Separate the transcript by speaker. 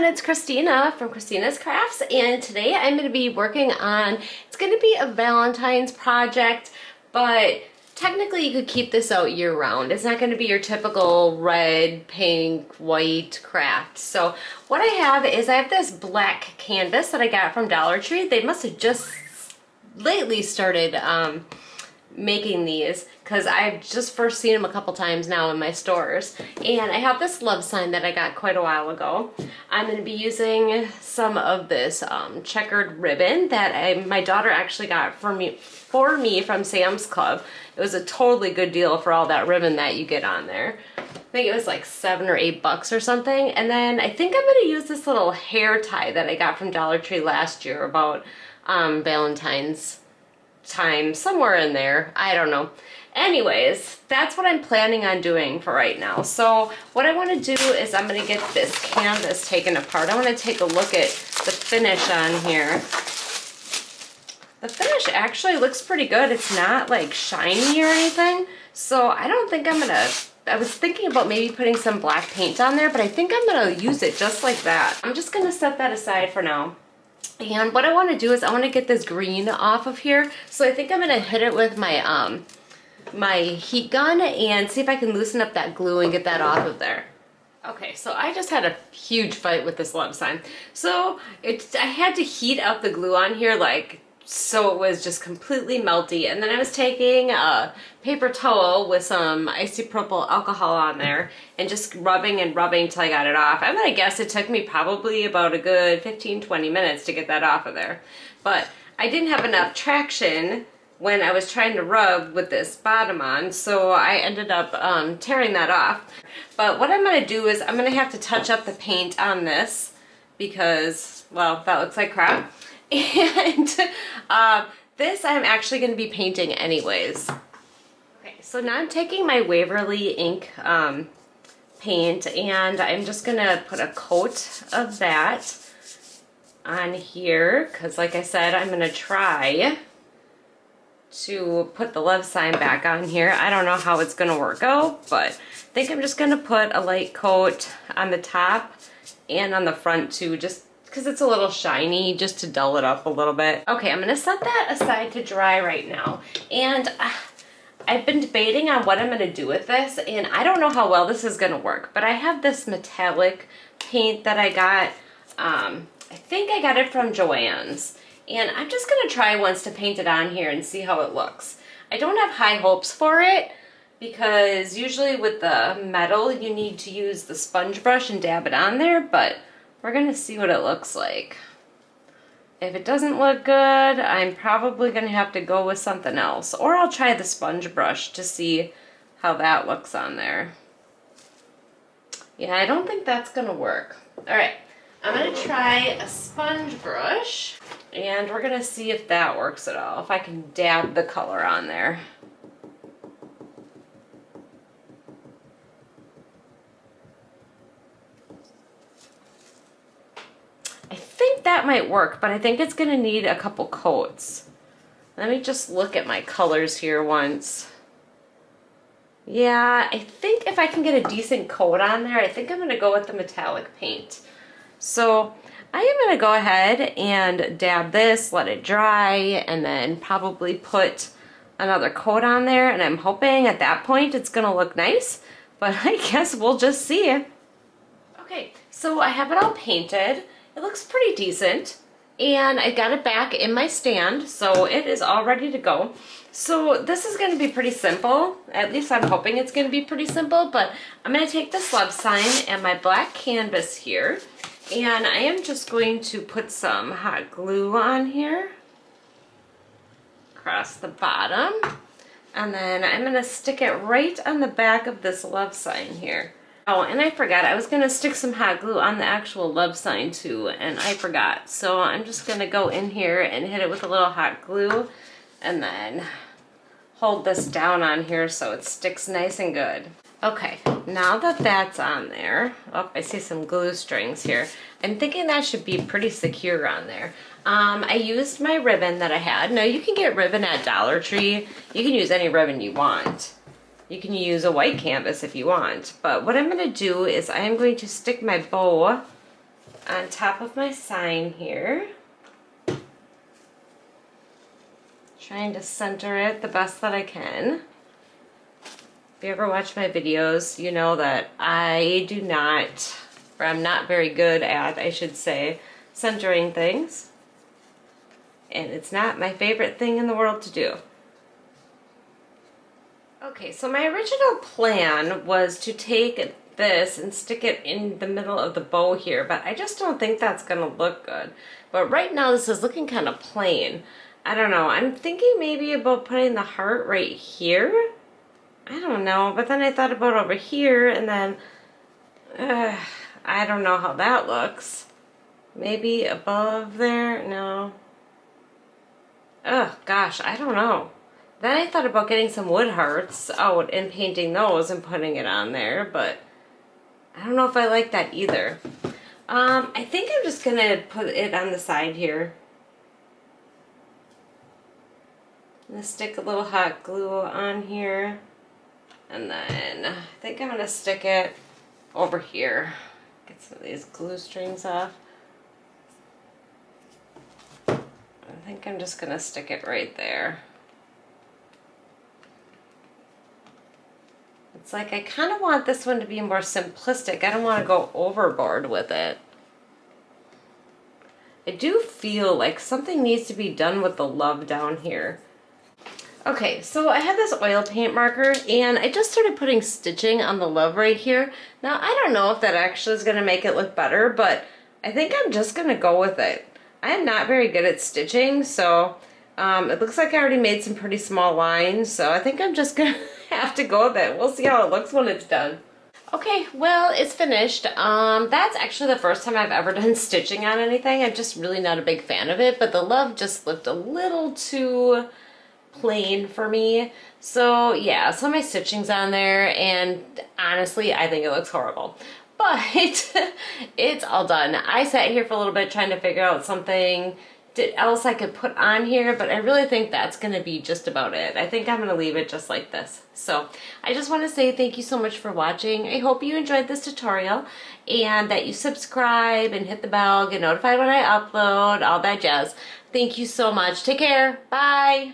Speaker 1: it's Christina from Christina's Crafts, and today I'm going to be working on, it's going to be a Valentine's project, but technically you could keep this out year round. It's not going to be your typical red, pink, white craft. So what I have is I have this black canvas that I got from Dollar Tree. They must have just lately started making these because I've just first seen them a couple times now in my stores. And I have this love sign that I got quite a while ago. I'm going to be using some of this checkered ribbon that my daughter actually got for me from Sam's Club. It was a totally good deal for all that ribbon that you get on there. I think it was like $7 or $8 or something. And then I think I'm going to use this little hair tie that I got from Dollar Tree last year about Valentine's time, somewhere in there. I don't know. Anyways, that's what I'm planning on doing for right now. So what I want to do is I'm going to get this canvas taken apart. I want to take a look at the finish on here. The finish actually looks pretty good. It's not like shiny or anything. So I don't think I'm going to, I was thinking about maybe putting some black paint on there, but I think I'm going to use it just like that. I'm just going to set that aside for now. And what I want to do is I want to get this green off of here. So I think I'm going to hit it with my my heat gun and see if I can loosen up that glue and get that off of there. Okay, so I just had a huge fight with this love sign. So I had to heat up the glue on here so it was just completely melty. And then I was taking a paper towel with some isopropyl alcohol on there and just rubbing and rubbing till I got it off. I'm gonna guess it took me probably about a good 15-20 minutes to get that off of there. But I didn't have enough traction when I was trying to rub with this bottom on, so I ended up tearing that off. But what I'm gonna do is I'm gonna have to touch up the paint on this because, well, that looks like crap. And this I'm actually going to be painting anyways. Okay, so now I'm taking my Waverly ink paint and I'm just going to put a coat of that on here because, like I said, I'm going to try to put the love sign back on here. I don't know how it's going to work out, but I think I'm just going to put a light coat on the top and on the front too, just because it's a little shiny, just to dull it up a little bit. Okay, I'm gonna set that aside to dry right now. And I've been debating on what I'm gonna do with this, and I don't know how well this is gonna work, but I have this metallic paint that I got, I think I got it from Joann's. And I'm just gonna try once to paint it on here and see how it looks. I don't have high hopes for it, because usually with the metal, you need to use the sponge brush and dab it on there, but we're gonna see what it looks like. If it doesn't look good, I'm probably gonna have to go with something else, or I'll try the sponge brush to see how that looks on there. Yeah, I don't think that's gonna work. All right, I'm gonna try a sponge brush, and we're gonna see if that works at all, if I can dab the color on there. That might work, but I think it's gonna need a couple coats. Let me just look at my colors here once. Yeah, I think if I can get a decent coat on there, I think I'm gonna go with the metallic paint. So I am gonna go ahead and dab this, let it dry, and then probably put another coat on there, and I'm hoping at that point it's gonna look nice, but I guess we'll just see. Okay, so I have it all painted. It looks pretty decent, and I got it back in my stand, so it is all ready to go. So this is going to be pretty simple. At least I'm hoping it's going to be pretty simple, but I'm going to take this love sign and my black canvas here, and I am just going to put some hot glue on here across the bottom, and then I'm going to stick it right on the back of this love sign here. Oh, and I forgot, I was going to stick some hot glue on the actual love sign too, and I forgot. So I'm just going to go in here and hit it with a little hot glue, and then hold this down on here so it sticks nice and good. Okay, now that that's on there, oh, I see some glue strings here. I'm thinking that should be pretty secure on there. I used my ribbon that I had. Now you can get ribbon at Dollar Tree. You can use any ribbon you want. You can use a white canvas if you want, but what I'm going to do is I am going to stick my bow on top of my sign here. Trying to center it the best that I can. If you ever watch my videos, you know that I do not, or I'm not very good at, I should say, centering things. And it's not my favorite thing in the world to do. Okay, so my original plan was to take this and stick it in the middle of the bow here, but I just don't think that's gonna look good. But right now this is looking kind of plain. I don't know, I'm thinking maybe about putting the heart right here. I don't know, but then I thought about over here and then I don't know how that looks. Maybe above there? No. Oh gosh, I don't know. Then I thought about getting some wood hearts out and painting those and putting it on there, but I don't know if I like that either. I think I'm just gonna put it on the side here. I'm gonna stick a little hot glue on here, and then I think I'm gonna stick it over here. Get some of these glue strings off. I think I'm just gonna stick it right there. It's like I kind of want this one to be more simplistic. I don't want to go overboard with it. I do feel like something needs to be done with the love down here. Okay, so I have this oil paint marker and I just started putting stitching on the love right here. Now I don't know if that actually is going to make it look better, but I think I'm just going to go with it. I am not very good at stitching, so it looks like I already made some pretty small lines, so I think I'm just going to have to go with it. We'll see how it looks when it's done. Okay, well, it's finished. That's actually the first time I've ever done stitching on anything. I'm just really not a big fan of it, but the love just looked a little too plain for me. So yeah, so my stitching's on there, and honestly, I think it looks horrible. But it's all done. I sat here for a little bit trying to figure out something else I could put on here, but I really think that's gonna be just about it. I think I'm gonna leave it just like this. So I just want to say thank you so much for watching. I hope you enjoyed this tutorial and that you subscribe and hit the bell, get notified when I upload, all that jazz. Thank you so much. Take care. Bye.